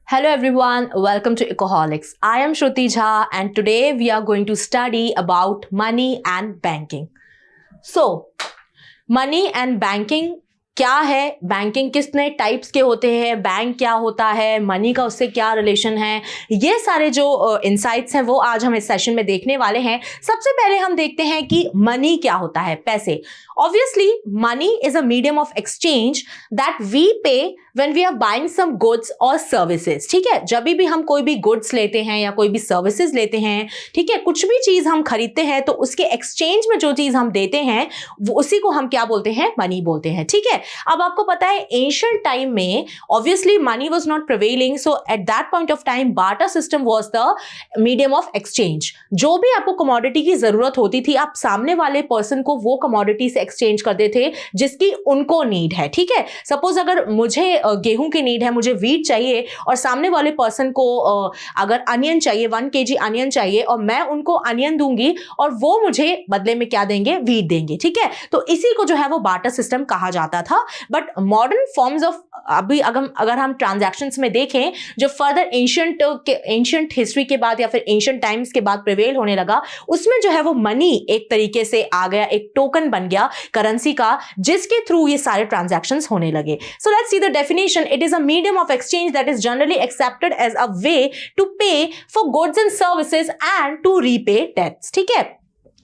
Hello everyone, welcome to Ecoholics. I am Shruti Jha and today we are going to study about money and banking. So, money and banking क्या है, banking कितने types के होते हैं, bank क्या होता है, मनी का उससे क्या रिलेशन है, ये सारे जो इनसाइट्स हैं वो आज हम इस सेशन में देखने वाले हैं. सबसे पहले हम देखते हैं कि मनी क्या होता है, पैसे. Obviously money is a medium of exchange that we pay when we are buying some goods और सर्विसेज. ठीक है, जब भी हम कोई भी गुड्स लेते हैं या कोई भी सर्विसेज लेते हैं, ठीक है, कुछ भी चीज हम खरीदते हैं तो उसके एक्सचेंज में जो चीज हम देते हैं वो उसी को हम क्या बोलते हैं, मनी बोलते हैं. ठीक है, अब आपको पता है एंशिएंट टाइम में obviously money was not prevailing, so at that point of time barter system was the medium of exchange. जो भी आपको कमोडिटी की जरूरत होती थी, आप सामने वाले पर्सन को वो कमोडिटी से एक्सचेंज करते थे जिसकी उनको नीड है. ठीक है, सपोज अगर मुझे गेहूं की नीड है, मुझे वीट चाहिए और सामने वाले पर्सन को अगर अनियन चाहिए, 1 kg अनियन चाहिए और मैं उनको अनियन दूंगी और वो मुझे बदले में क्या देंगे, वीट देंगे. ठीक है, तो इसी को जो है वो बार्टर सिस्टम कहा जाता था. बट मॉडर्न फॉर्म्स ऑफ अभी अगर हम ट्रांजैक्शंस में देखें, जो फर्दर एंशिएंट हिस्ट्री के बाद या फिर एंशिएंट टाइम्स के बाद प्रिवेल होने लगा, उसमें जो है वो मनी एक तरीके से आ गया, एक टोकन बन गया करेंसी का, जिसके थ्रू ये सारे ट्रांजैक्शंस होने लगे. So let's see the definition. It is a medium of exchange that is generally accepted as a way to pay for goods and services and to repay debts. ठीक है,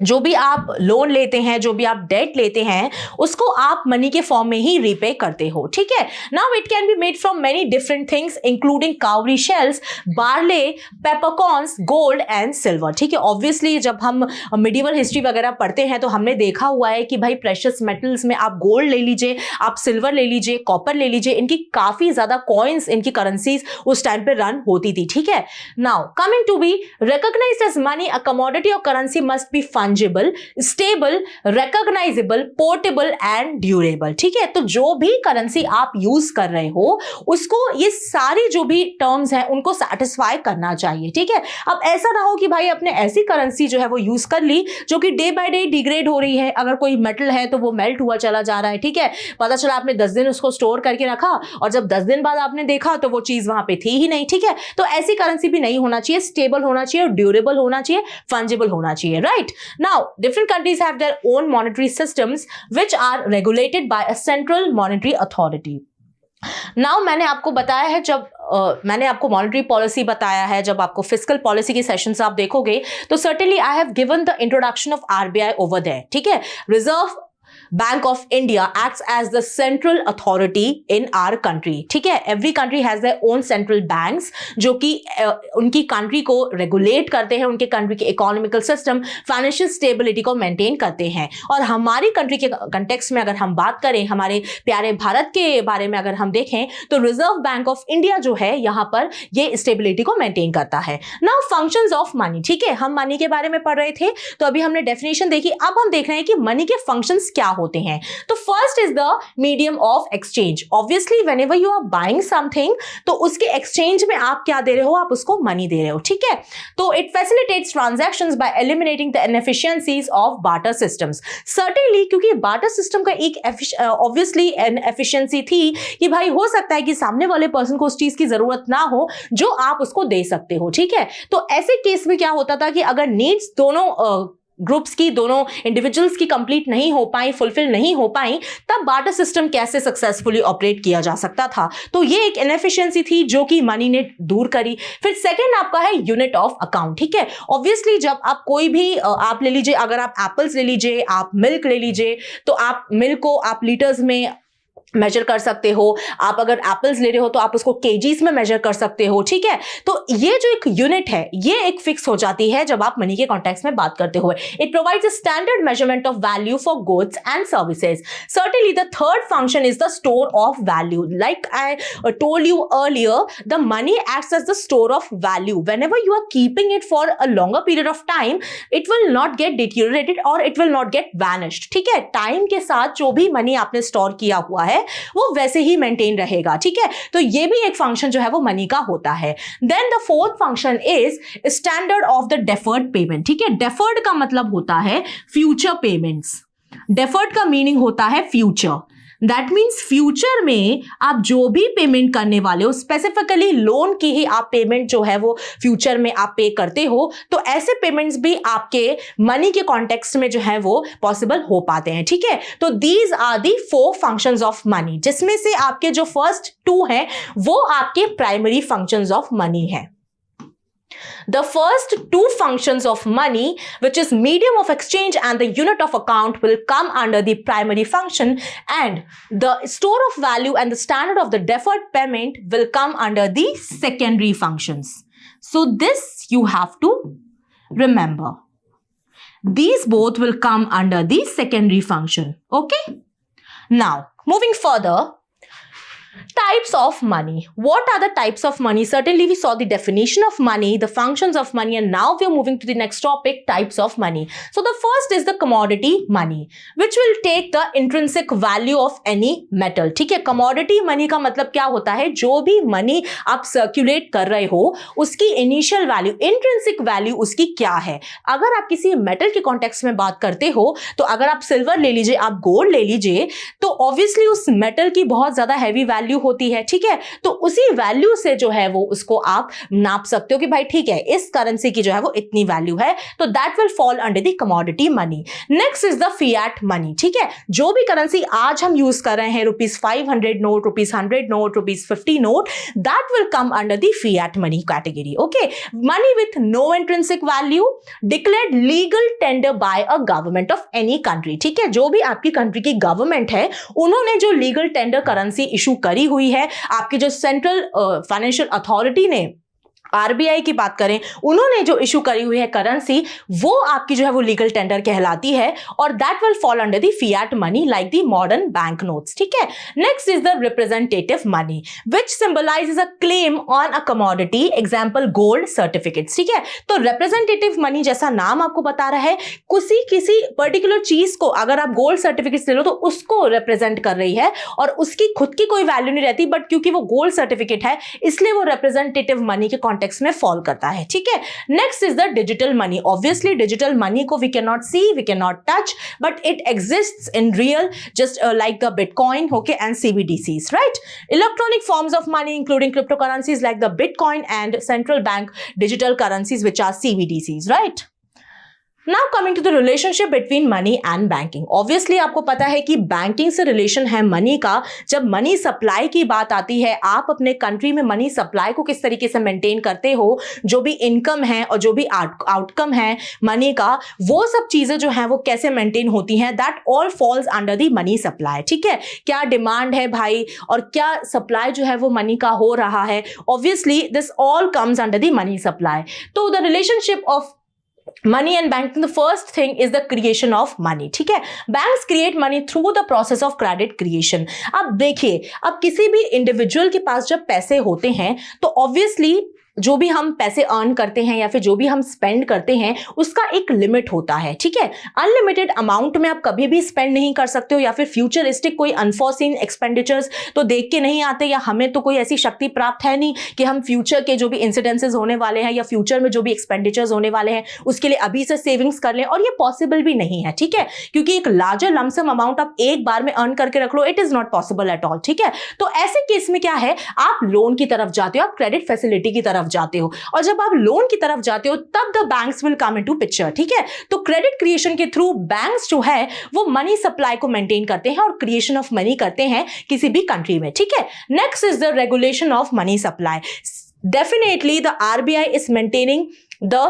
जो भी आप लोन लेते हैं, जो भी आप डेट लेते हैं, उसको आप मनी के फॉर्म में ही रीपे करते हो. ठीक है, now it can be made from many different things including Kauri shells, barley, peppercorns, gold and silver. ठीक है, ऑब्वियसली जब हम मिडिवल हिस्ट्री वगैरह पढ़ते हैं तो हमने देखा हुआ है कि भाई प्रेशियस मेटल्स में आप गोल्ड ले लीजिए, आप सिल्वर ले लीजिए, कॉपर ले लीजिए, इनकी काफी ज्यादा कॉइन्स, इनकी करेंसीज उस टाइम पे रन होती थी. ठीक है, now coming to be recognized as money, a commodity or currency must be fungible, stable, recognizable, portable and durable. ठीक है, तो जो भी करेंसी आप यूज कर रहे हो उसको ये सारी जो भी टर्म्स हैं उनको सेटिस्फाई करना चाहिए. ठीक है, अब ऐसा ना हो कि भाई अपने ऐसी करेंसी जो है वो यूज कर ली जो कि डे बाय डे डिग्रेड हो रही है. अगर कोई मेटल है तो वो मेल्ट हुआ चला जा रहा है. ठीक है, पता चला आपने 10 दिन उसको स्टोर करके रखा और जब 10 दिन बाद आपने देखा तो वो चीज वहां पे थी ही नहीं. ठीक है, तो ऐसी करेंसी भी नहीं होना चाहिए, स्टेबल होना चाहिए, ड्यूरेबल होना चाहिए, फंजिबल होना चाहिए. Right, now different countries have their own monetary systems which are regulated by a central monetary authority. Now मैंने आपको बताया है, जब मैंने आपको मॉनेटरी पॉलिसी बताया है, जब आपको फिस्कल पॉलिसी के सेशंस आप देखोगे तो certainly I have given the introduction of RBI over there. ठीक है, Reserve Bank of India acts as the central authority in our country. ठीक है, every country has their own central banks जो कि उनकी कंट्री को रेगुलेट करते हैं, उनके कंट्री के इकोनॉमिकल सिस्टम, फाइनेंशियल स्टेबिलिटी को मेंटेन करते हैं. और हमारी कंट्री के कंटेक्स्ट में अगर हम बात करें, हमारे प्यारे भारत के बारे में अगर हम देखें तो रिजर्व बैंक ऑफ इंडिया जो है यहाँ पर ये स्टेबिलिटी को मेंटेन करता है. Now functions of money. ठीक है, हम मनी के बारे में पढ़ रहे थे तो अभी हमने डेफिनेशन देखी, अब हम देख रहे हैं कि मनी के फंक्शंस क्या होते हैं. तो first is the medium of exchange. Obviously whenever you are buying something तो उसके एक्सचेंज में आप क्या दे रहे हो, आप उसको मनी दे रहे हो. ठीक है, तो it facilitates transactions bye eliminating the inefficiencies of barter systems. Certainly क्योंकि बार्टर सिस्टम का एक ऑब्वियसली एन एफिशिएंसी थी कि भाई हो सकता है कि सामने वाले पर्सन को उस चीज की जरूरत ना हो जो आप उसको दे सकते हो. ठीक है, तो ऐसे केस में क्या होता था कि अगर नीड्स दोनों ग्रुप्स की, दोनों इंडिविजुअल्स की कंप्लीट नहीं हो पाई, फुलफिल नहीं हो पाई, तब बार्टर सिस्टम कैसे सक्सेसफुली ऑपरेट किया जा सकता था. तो ये एक इनएफिशिएंसी थी जो कि मनी ने दूर करी. फिर सेकंड आपका है यूनिट ऑफ अकाउंट. ठीक है, ऑब्वियसली जब आप कोई भी आप ले लीजिए, अगर आप एप्पल्स ले लीजिए, आप मिल्क ले लीजिए, तो आप मिल्क को आप लीटर्स में मेजर कर सकते हो. आप अगर एप्पल्स ले रहे हो तो आप उसको केजीज में मेजर कर सकते हो. ठीक है, तो ये जो एक यूनिट है ये एक फिक्स हो जाती है जब आप मनी के कॉन्टेक्स्ट में बात करते हुए. It provides a standard measurement of value for goods and services. Certainly the third function is the store of value. Like I told you earlier, the money acts as the store of value. Whenever you are keeping it for a longer period of time, it will not get deteriorated और it will not get vanished. ठीक है, time के साथ जो भी money आपने store किया हुआ है वो वैसे ही मेंटेन रहेगा. ठीक है, तो ये भी एक फंक्शन जो है वो मनी का होता है. Then the fourth function is standard of the deferred payment. ठीक है, डेफर्ड का मतलब होता है फ्यूचर पेमेंट्स. डेफर्ड का मीनिंग होता है फ्यूचर. दैट मीन्स फ्यूचर में आप जो भी पेमेंट करने वाले हो, स्पेसिफिकली लोन की ही आप पेमेंट जो है वो फ्यूचर में आप पे करते हो, तो ऐसे पेमेंट्स भी आपके मनी के कॉन्टेक्स्ट में जो है वो पॉसिबल हो पाते हैं, ठीक है। तो these are the 4 functions of money, जिसमें से आपके जो फर्स्ट 2 हैं वो आपके प्राइमरी फंक्शंस ऑफ मनी है। The first 2 functions of money, which is medium of exchange and the unit of account, will come under the primary function, and the store of value and the standard of the deferred payment will come under the secondary functions. So this you have to remember. These both will come under the secondary function. Okay? Now, moving further, types of money. What are the types of money? Certainly we saw the definition of money, the functions of money, and now we are moving to the next topic, types of money. So the first is the commodity money, which will take the intrinsic value of any metal. ठीक है, commodity money का मतलब क्या होता है? जो भी money आप circulate कर रहे हो, उसकी initial value, intrinsic value उसकी क्या है? अगर आप किसी metal के context में बात करते हो, तो अगर आप silver ले लीजिए, आप gold ले लीजिए, तो obviously उस metal की बहुत ज्यादा heavy value होती है, ठीक है। तो उसी वैल्यू से जो है वो उसको आप नाप सकते हो कि भाई ठीक है, इस करेंसी की जो है वो इतनी वैल्यू है, तो that will fall under the commodity money. Next is the fiat money, ठीक है। जो भी करेंसी आज हम यूज कर रहे हैं, ₹500 note, ₹100 note, ₹50 note, that will come under the fiat money category. Okay, money with no intrinsic value, declared legal tender by a government of any country, ठीक है। जो भी आपकी कंट्री की गवर्नमेंट है, उन्होंने जो लीगल टेंडर करेंसी इशू करी हुई है, आपकी जो सेंट्रल फाइनेंशियल अथॉरिटी ने, आरबीआई की बात करें, उन्होंने जो इशू करी हुई है करेंसी, वो आपकी जो है वो लीगल टेंडर कहलाती है, और that will fall under the fiat money like the modern bank notes, ठीक है। Next is the representative money, which symbolizes a claim on a commodity, example gold certificates, ठीक है। तो रिप्रेजेंटेटिव मनी जैसा नाम आपको बता रहा है, किसी पर्टिकुलर चीज को अगर आप गोल्ड सर्टिफिकेट्स ले लो तो उसको रिप्रेजेंट कर रही है, और उसकी खुद की कोई वैल्यू नहीं रहती, बट क्योंकि वो गोल्ड सर्टिफिकेट है इसलिए वो रिप्रेजेंटेटिव मनी के कॉन्टेक्स्ट में फॉल करता है, ठीक है। Next is the digital money. Obviously digital money को we can not see, we can not touch, but it exists in real, just like the bitcoin, okay, and CBDCs, right. Electronic forms of money including cryptocurrencies like the bitcoin and central bank digital currencies which are CBDCs, right. Now coming to the relationship between money and banking. Obviously आपको पता है कि banking से relation है money का। जब money supply की बात आती है, आप अपने कंट्री में मनी सप्लाई को किस तरीके से मेंटेन करते हो, जो भी इनकम है और जो भी आउटकम है मनी का, वो सब चीजें जो है वो कैसे मेंटेन होती हैं, that all falls under the money supply, ठीक है। क्या डिमांड है भाई, और क्या सप्लाई जो है वो मनी का हो रहा है, obviously this all comes under the money supply. तो the relationship of money and banking, the first thing is the creation of money, ठीक है। banks create money through the process of credit creation। अब देखिए, अब किसी भी individual के पास जब पैसे होते हैं तो ऑब्वियसली जो भी हम पैसे अर्न करते हैं या फिर जो भी हम स्पेंड करते हैं उसका एक लिमिट होता है, ठीक है। अनलिमिटेड अमाउंट में आप कभी भी स्पेंड नहीं कर सकते हो, या फिर फ्यूचरिस्टिक कोई अनफॉर्सीन एक्सपेंडिचर्स तो देख के नहीं आते, या हमें तो कोई ऐसी शक्ति प्राप्त है नहीं कि हम फ्यूचर के जो भी इंसिडेंसेस होने वाले हैं या फ्यूचर में जो भी एक्सपेंडिचर्स होने वाले हैं उसके लिए अभी से सेविंग्स कर लें, और ये पॉसिबल भी नहीं है, ठीक है। क्योंकि एक लार्जर लमसम अमाउंट आप एक बार में अर्न करके रख लो, it is not possible at all, ठीक है। तो ऐसे केस में क्या है, आप लोन की तरफ जाते हो, आप क्रेडिट फैसिलिटी की तरफ जाते हो, और जब आप लोन की तरफ जाते हो तब the banks will come into picture, ठीक है। तो क्रेडिट क्रिएशन के थ्रू बैंक्स जो है वो मनी सप्लाई को मेंटेन करते हैं और क्रिएशन ऑफ मनी करते हैं किसी भी कंट्री में, ठीक है। Next is the regulation of money supply. Definitely the RBI is maintaining the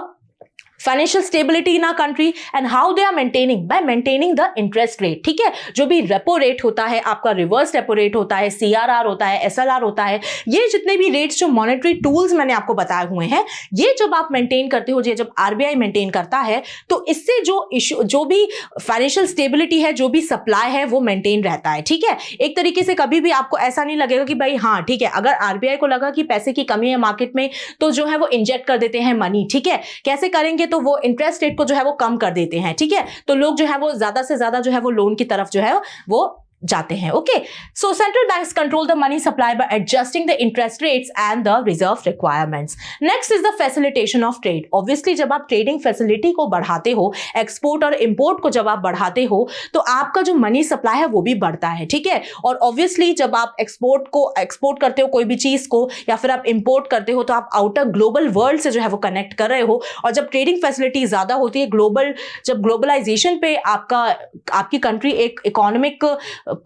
financial stability in our country, and how they are maintaining, by maintaining the interest rate, ठीक है। जो भी रेपो रेट होता है, आपका रिवर्स रेपो रेट होता है, CRR होता है, SLR होता है, ये जितने भी रेट्स जो मॉनेटरी टूल्स मैंने आपको बताए हुए हैं, ये जब आप मेंटेन करते हो, ये जब RBI मेंटेन करता है, तो इससे जो भी फाइनेंशियल स्टेबिलिटी है, जो भी सप्लाई है, वो मेंटेन रहता है, ठीक है। एक तरीके से कभी भी आपको ऐसा नहीं लगेगा कि भाई हाँ ठीक है, अगर RBI को लगा कि पैसे की कमी है मार्केट में तो जो है वो इंजेक्ट कर देते हैं मनी, ठीक है। कैसे करेंगे, तो वो इंटरेस्ट रेट को जो है वो कम कर देते हैं, ठीक है। तो लोग जो है वो ज्यादा से ज्यादा जो है वो लोन की तरफ जो है वो जाते हैं. Okay, so central banks control the money supply bye adjusting the interest rates and the reserve requirements. Next is the facilitation of trade. Obviously जब आप ट्रेडिंग फैसिलिटी को बढ़ाते हो, एक्सपोर्ट और इंपोर्ट को जब आप बढ़ाते हो, तो आपका जो मनी सप्लाई है वो भी बढ़ता है. ठीक है, और ऑब्वियसली जब आप एक्सपोर्ट करते हो कोई भी चीज को, या फिर आप इंपोर्ट करते हो, तो आप आउटर ग्लोबल वर्ल्ड से जो है वो कनेक्ट कर रहे हो. और जब ट्रेडिंग फैसिलिटी ज्यादा होती है, जब ग्लोबलाइजेशन पे आपकी कंट्री एक इकोनॉमिक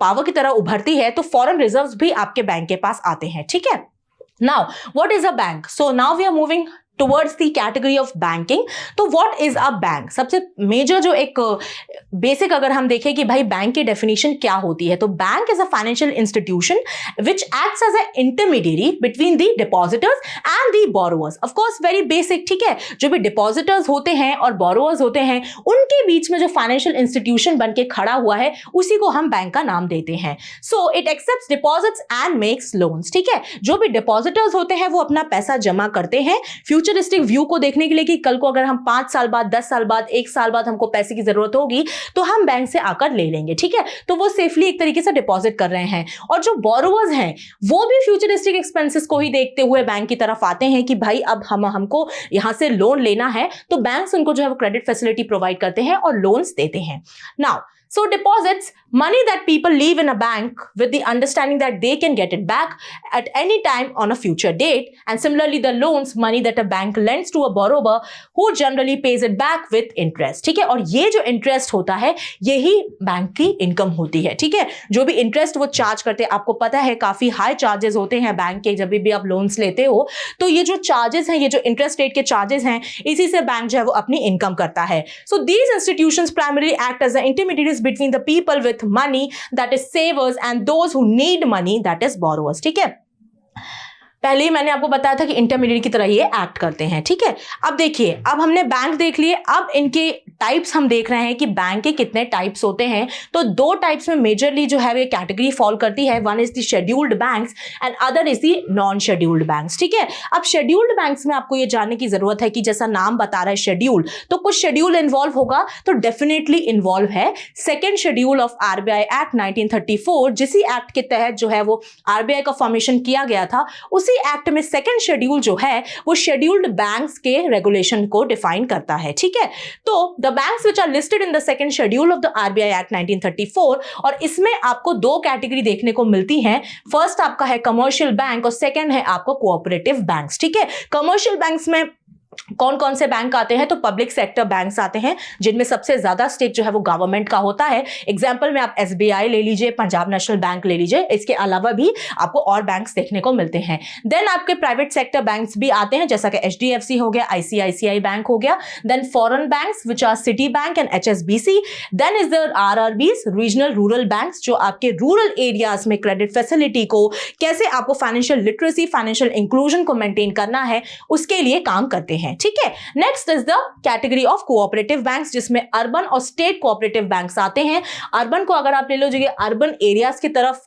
पावर की तरह उभरती है, तो फॉरेन रिजर्व्स भी आपके बैंक के पास आते हैं. ठीक है, now what is a bank? So now we are moving towards the category of banking. तो व्हाट इज अ बैंक? सबसे मेजर जो एक बेसिक अगर हम देखें कि भाई बैंक की डेफिनेशन क्या होती है, तो bank is a financial institution which acts as a intermediary between the depositors and the borrowers. Of course very basic. ठीक है, जो भी डिपॉजिटर्स होते हैं और बोरोवर्स होते हैं, उनके बीच में जो फाइनेंशियल इंस्टीट्यूशन बन के खड़ा हुआ है, उसी को हम बैंक का नाम देते हैं. So it accepts deposits and makes loans. ठीक है, जो भी डिपॉजिटर्स होते हैं वो अपना पैसा जमा करते हैं फ्यूचरिस्टिक व्यू को देखने के लिए कि कल को अगर हम 5 साल बाद, 10 साल बाद, 1 साल बाद हमको पैसे की जरूरत होगी, तो हम बैंक से आकर ले लेंगे. ठीक है, तो वो सेफली एक तरीके से डिपॉजिट कर रहे हैं. और जो बोरोवर्स हैं वो भी फ्यूचरिस्टिक एक्सपेंसेस को ही देखते हुए बैंक की तरफ आते हैं कि भाई अब हमको यहां से लोन लेना है, तो बैंक्स उनको जो है वो क्रेडिट फैसिलिटी प्रोवाइड करते हैं और लोन्स देते हैं. Now so deposits, money that people leave in a bank with the understanding that they can get it back at any time on a future date. And similarly the loans, money that a bank lends to a borrower who generally pays it back with interest. ठीक है, और ये जो interest होता है यही bank की income होती है. ठीक है, जो भी इंटरेस्ट वो चार्ज करते हैं, आपको पता है काफी हाई चार्जेस होते हैं बैंक के जब भी आप लोन्स लेते हो, तो ये जो चार्जेस हैं, ये जो इंटरेस्ट रेट के चार्जेस हैं, इसी से बैंक जो है वो अपनी इनकम करता है. So these institutions primary act as the intermediaries between the people with money, that is savers, and those who need money, that is borrowers. ठीक है, पहले ही मैंने आपको बताया था कि इंटरमीडिएट की तरह ये एक्ट करते हैं. ठीक है, अब देखिए, अब हमने बैंक देख लिए, अब इनके टाइप्स हम देख रहे हैं कि बैंक के कितने टाइप्स होते हैं. तो 2 टाइप्स में मेजरली जो है वो कैटेगरी फॉल करती है. One is the scheduled banks and other is the non scheduled banks. ठीक है, अब शेड्यूल्ड बैंक्स में आपको ये जानने की जरूरत है कि जैसा नाम बता रहा है शेड्यूल्ड, तो कुछ शेड्यूल इन्वॉल्व होगा, तो डेफिनेटली इन्वॉल्व है second schedule of RBI act 1934. जिसी एक्ट के तहत जो है वो आरबीआई का फॉर्मेशन किया गया था, उसी एक्ट में सेकेंड शेड्यूल जो है वो शेड्यूल्ड बैंक्स के रेगुलेशन को डिफाइन करता है. ठीक है, तो the banks which are listed in the second schedule of the RBI act 1934, और इसमें आपको 2 कैटेगरी देखने को मिलती हैं. फर्स्ट आपका है कमर्शियल बैंक और सेकेंड है आपको कोऑपरेटिव बैंक्स. ठीक है, कमर्शियल बैंक्स में कौन कौन से बैंक आते हैं? तो पब्लिक सेक्टर बैंक्स आते हैं, जिनमें सबसे ज्यादा स्टेक जो है वो गवर्नमेंट का होता है. एग्जांपल में आप एसबीआई ले लीजिए, पंजाब नेशनल बैंक ले लीजिए. इसके अलावा भी आपको और बैंक्स देखने को मिलते हैं. देन आपके प्राइवेट सेक्टर बैंक्स भी आते हैं, जैसा कि एचडीएफसी हो गया, आईसीआईसीआई बैंक हो गया. Then foreign banks which are Citi bank and HSBC. Then is there RRBs, regional rural banks, जो आपके रूरल एरियाज में क्रेडिट फैसिलिटी को, कैसे आपको फाइनेंशियल लिटरेसी, फाइनेंशियल इंक्लूजन को मेंटेन करना है, उसके लिए काम करते हैं. ठीक है, next is the category of cooperative banks, जिसमें अर्बन और स्टेट कोऑपरेटिव बैंक्स आते हैं. अर्बन को अगर आप ले लो, जो अर्बन एरियाज की तरफ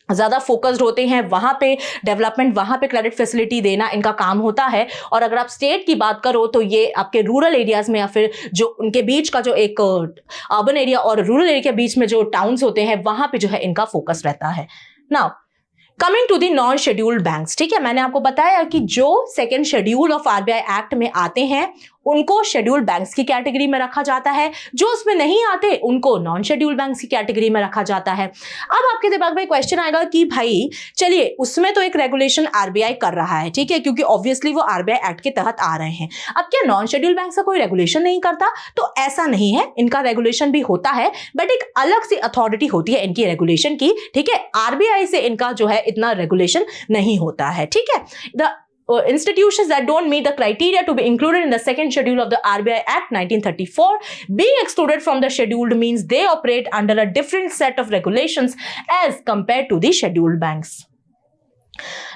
ज्यादा फोकस्ड होते हैं, वहां पे डेवलपमेंट, वहां पे क्रेडिट फैसिलिटी देना इनका काम होता है. और अगर आप स्टेट की बात करो तो ये आपके रूरल एरियाज में, या फिर जो उनके बीच का जो एक अर्बन एरिया और रूरल एरिया के बीच में जो टाउन्स होते हैं, वहां पे जो है इनका फोकस रहता है. Now coming to the non scheduled banks. ठीक है, मैंने आपको बताया कि जो second schedule of RBI act में आते हैं उनको शेड्यूल्ड बैंक्स की कैटेगरी में रखा जाता है, जो उसमें नहीं आते उनको नॉन शेड्यूल्ड बैंक्स की कैटेगरी में रखा जाता है. अब आपके दिमाग में क्वेश्चन आएगा कि भाई चलिए, उसमें तो एक रेगुलेशन आरबीआई कर रहा है, ठीक है, क्योंकि ऑब्वियसली वो आरबीआई एक्ट के तहत आ रहे हैं. अब क्या नॉन शेड्यूल्ड बैंक्स का कोई रेगुलेशन नहीं करता? तो ऐसा नहीं है, इनका रेगुलेशन भी होता है, बट एक अलग सी अथॉरिटी होती है इनकी रेगुलेशन की. ठीक है, आरबीआई से इनका जो है इतना रेगुलेशन नहीं होता है. ठीक है, the institutions that don't meet the criteria to be included in the second schedule of the RBI Act 1934 being excluded from the scheduled means they operate under a different set of regulations as compared to the scheduled banks.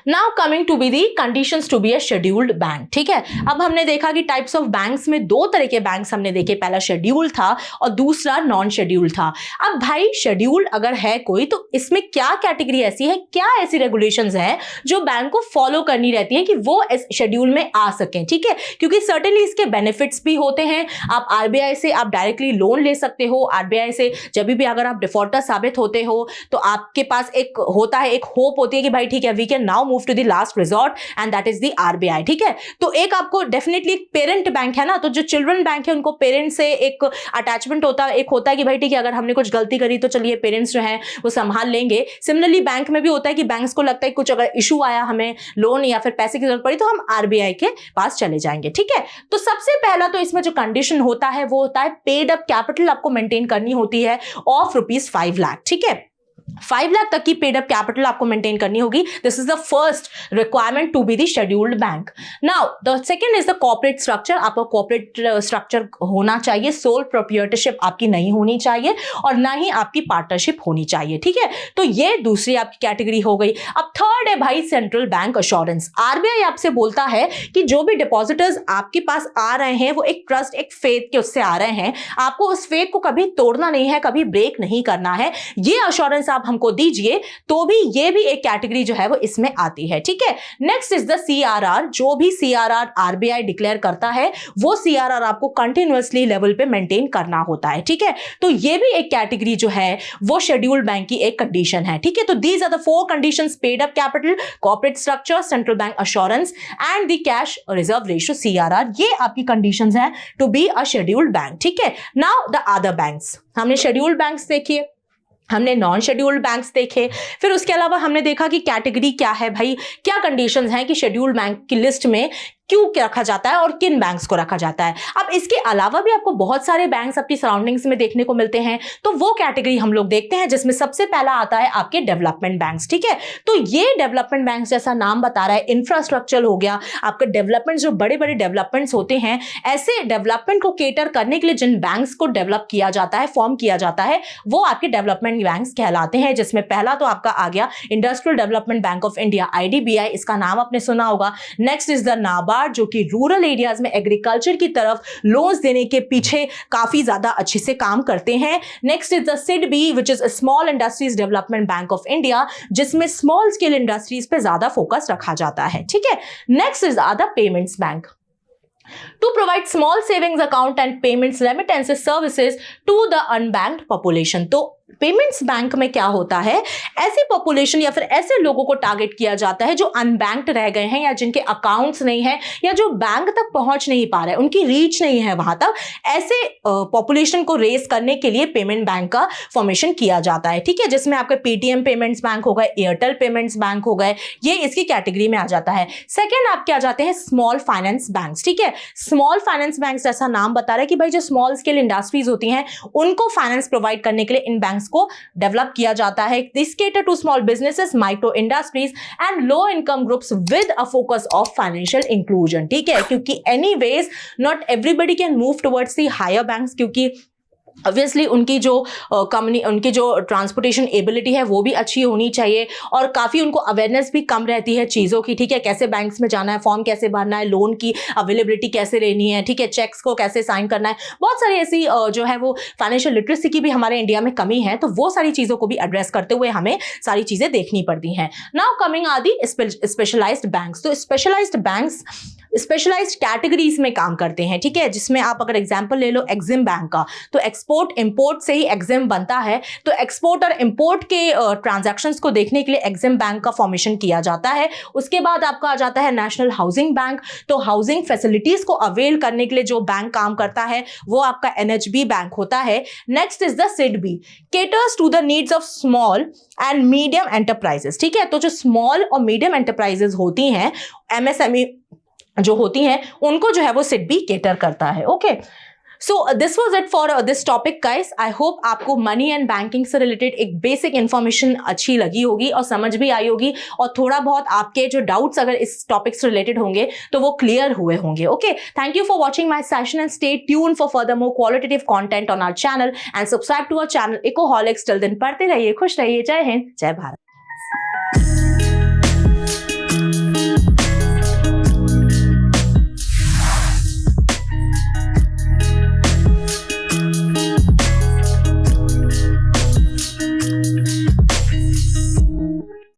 Now coming to be the conditions to be a scheduled bank, ठीक है। अब हमने देखा कि types of banks में दो तरह के बैंक्स हमने देखे, पहला शेड्यूल था और दूसरा नॉन शेड्यूल था। अब भाई शेड्यूल्ड अगर है कोई तो इसमें क्या कैटेगरी ऐसी है, क्या ऐसी रेगुलेशंस है जो बैंक को फॉलो करनी रहती है कि वो इस शेड्यूल में आ सकें, ठीक है। क्योंकि सर्टेनली इसके बेनिफिट्स भी होते हैं। आप आरबीआई से आप डायरेक्टली लोन ले सकते हो। आरबीआई से जब भी अगर आप डिफॉल्टर साबित होते हो तो आपके पास एक होता है, एक होप होती है कि भाई ठीक है, we can now move to the last resort and that is the RBI, ठीक है। तो एक आपको डेफिनेटली एक पेरेंट बैंक है ना, तो जो चिल्ड्रन बैंक है उनको पेरेंट से एक अटैचमेंट होता है, एक होता है कि भाई ठीक है, अगर हमने कुछ गलती करी तो चलिए पेरेंट्स जो है वो संभाल लेंगे। सिमिलरली बैंक में भी होता है कि बैंक्स को लगता है कुछ अगर इशू आया, हमें लोन या फिर पैसे की जरूरत पड़ी तो हम आरबीआई के पास चले जाएंगे, ठीक है। तो सबसे पहला तो इसमें जो कंडीशन होता है वो होता है पेड अप कैपिटल आपको मेंटेन करनी होती है ऑफ ₹5 लाख, ठीक है। 5 लाख तक की पेड अप कैपिटल आपको मेंटेन करनी होगी। This is the first requirement to be the scheduled bank. Now the second is the corporate structure. आपका कॉर्पोरेट स्ट्रक्चर होना चाहिए, सोल प्रोप्राइटरशिप आपकी नहीं होनी चाहिए और ना ही आपकी पार्टनरशिप होनी चाहिए, ठीक है। तो ये दूसरी आपकी कैटेगरी हो गई। अब थर्ड है भाई सेंट्रल बैंक अश्योरेंस। आरबीआई आपसे बोलता है कि जो भी डिपॉजिटर्स आपके पास आ रहे हैं वो एक ट्रस्ट, एक फेथ के उससे आ रहे हैं, आपको उस फेथ को कभी तोड़ना नहीं है, कभी ब्रेक नहीं करना है। ये अश्योरेंस आप हमको दीजिए, तो भी ये भी एक कैटेगरी जो है वो इसमें आती है, ठीक है। Next is the CRR. जो भी सीआरआर आरबीआई डिक्लेयर करता है वो सीआरआर आपको कंटिन्यूअसली लेवल पे मेंटेन करना होता है, ठीक है। तो ये भी एक कैटेगरी जो है वो शेड्यूल्ड बैंक की एक कंडीशन है, ठीक है। तो these are the 4 conditions, paid up capital, corporate structure, central bank assurance and the cash reserve ratio CRR. ये आपकी कंडीशंस हैं to be a scheduled bank, ठीक है। नाउ द अदर बैंक्स, हमने शेड्यूल्ड बैंक्स देखिए, हमने नॉन शेड्यूल्ड बैंक्स देखे, फिर उसके अलावा हमने देखा कि कैटेगरी क्या है भाई, क्या कंडीशंस हैं कि शेड्यूल्ड बैंक की लिस्ट में क्यों रखा जाता है और किन बैंक्स को रखा जाता है। अब इसके अलावा भी आपको बहुत सारे बैंक्स अपनी सराउंडिंग्स में देखने को मिलते हैं, तो वो कैटेगरी हम लोग देखते हैं जिसमें सबसे पहला आता है आपके डेवलपमेंट बैंक्स, ठीक है। तो ये डेवलपमेंट बैंक्स जैसा नाम बता रहा है, इंफ्रास्ट्रक्चर हो गया आपका डेवलपमेंट, जो बड़े बड़े डेवलपमेंट्स होते हैं, ऐसे डेवलपमेंट को केटर करने के लिए जिन बैंक्स को डेवलप किया जाता है, फॉर्म किया जाता है, वो आपके डेवलपमेंट बैंक्स कहलाते हैं। जिसमें पहला तो आपका आ गया industrial development bank of India, IDBI, इसका नाम आपने सुना होगा। नेक्स्ट इज द नाबार्ड, जो कि रूरल एरियाज में एग्रीकल्चर की तरफ लोन्स देने के पीछे काफी ज्यादा अच्छे से काम करते हैं। Next is the SIDBI which is small industries development bank of India, जिसमें स्मॉल स्केल इंडस्ट्रीज पे ज्यादा फोकस रखा जाता है, ठीक है। Next is the payments bank to provide small savings account and payments remittances services to the unbanked population। तो payments bank में क्या होता है, ऐसी पॉपुलेशन या फिर ऐसे लोगों को टारगेट किया जाता है जो अनबैंक्ड रह गए हैं या जिनके अकाउंट्स नहीं है या जो बैंक तक पहुंच नहीं पा रहे, उनकी रीच नहीं है वहां तक। ऐसे पॉपुलेशन को रेस करने के लिए पेमेंट बैंक का फॉर्मेशन किया जाता है, ठीक है। जिसमें आपके पेटीएम पेमेंट्स बैंक हो गए, एयरटेल पेमेंट्स बैंक हो गए, ये इसकी कैटेगरी में आ जाता है। सेकेंड आपके आ जाते हैं स्मॉल फाइनेंस बैंक, ठीक है। स्मॉल फाइनेंस बैंक जैसा नाम बता रहा है कि भाई जो स्मॉल स्केल इंडस्ट्रीज होती हैं उनको फाइनेंस प्रोवाइड करने के लिए इन बैंक्स को डेवलप किया जाता है। This cater to small businesses, micro industries and low income groups with a focus of financial inclusion, ठीक है। क्योंकि anyways not everybody can move towards the higher banks, क्योंकि ऑब्वियसली उनकी जो उनकी जो ट्रांसपोर्टेशन एबिलिटी है वो भी अच्छी होनी चाहिए और काफ़ी उनको अवेयरनेस भी कम रहती है चीज़ों की, ठीक है। कैसे बैंक्स में जाना है, फॉर्म कैसे भरना है, लोन की अवेलेबिलिटी कैसे रहनी है, ठीक है, चेक्स को कैसे साइन करना है, बहुत सारी ऐसी जो है वो फाइनेंशियल लिटरेसी की भी हमारे इंडिया में कमी है। तो वो सारी चीज़ों को भी एड्रेस करते हुए हमें सारी चीज़ें देखनी पड़ती हैं। Now coming are the specialized banks. तो स्पेशलाइज्ड बैंक्स स्पेशलाइज्ड कैटेगरीज में काम करते हैं, ठीक है। जिसमें आप अगर एग्जांपल ले लो एग्जिम बैंक का, तो एक्सपोर्ट इंपोर्ट से ही एग्जिम बनता है। तो एक्सपोर्ट और इंपोर्ट के ट्रांजैक्शंस को देखने के लिए एग्जिम बैंक का फॉर्मेशन किया जाता है। उसके बाद आपका आ जाता है नेशनल हाउसिंग बैंक। तो हाउसिंग फैसिलिटीज को अवेल करने के लिए जो बैंक काम करता है वो आपका एनएचबी बैंक होता है। Next is the SIDBI, caters to the needs of small and medium enterprises, ठीक है। तो जो स्मॉल और मीडियम एंटरप्राइजेस होती हैं, एमएसएमई जो होती हैं, उनको जो है वो सिडबी केटर करता है। Okay, so this was it for this topic guys. I hope आपको मनी एंड बैंकिंग से रिलेटेड एक बेसिक इन्फॉर्मेशन अच्छी लगी होगी और समझ भी आई होगी, और थोड़ा बहुत आपके जो डाउट्स अगर इस टॉपिक से रिलेटेड होंगे तो वो क्लियर हुए होंगे। Okay, thank you for watching my session and stay tune for further more qualitative content on our channel and subscribe to our channel Ecoholics. Till then पढ़ते रहिए, खुश रहिए। जय हिंद, जय भारत।